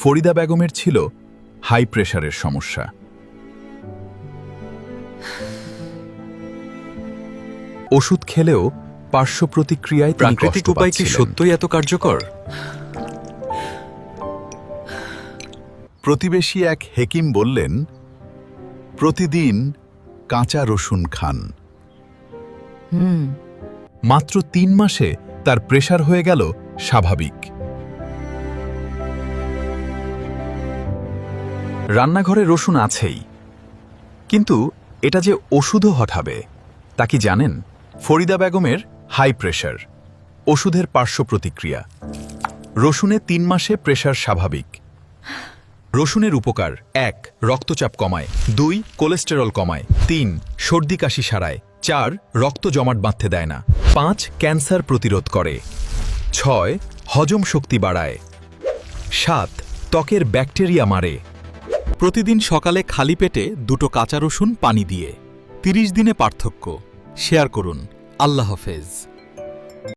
ফরিদা বেগমের ছিল হাই প্রেশারের সমস্যা। ওষুধ খেলেও পার্শ্ব প্রতিক্রিয়ায় তিনি প্রাকৃতিক কষ্ট উপায় কি পাচ্ছিলেন। সত্যই এত কার্যকর? প্রতিবেশী এক হেকিম বললেন, প্রতিদিন কাঁচা রসুন খান। মাত্র 3 মাসে তার প্রেশার হয়ে গেল স্বাভাবিক। রান্নাঘরে রসুন আছেই, কিন্তু এটা যে ওষুধও হঠাবে তা কি জানেন? ফরিদা বেগমের হাই প্রেশার, ওষুধের পার্শ্ব প্রতিক্রিয়া। রসুনে 3 মাসে প্রেশার স্বাভাবিক। রসুনের উপকার: 1. রক্তচাপ কমায়, 2. কোলেস্টেরল কমায়, 3. সর্দি কাশি সারায়, 4. রক্ত জমাট বাঁধতে দেয় না, 5. ক্যান্সার প্রতিরোধ করে, 6. হজম শক্তি বাড়ায়, 7. ত্বকের ব্যাকটেরিয়া মারে। প্রতিদিন সকালে খালি পেটে 2টো কাঁচা রসুন পানি দিয়ে 30 দিনে পার্থক্য। শেয়ার করুন। আল্লাহ হাফেজ।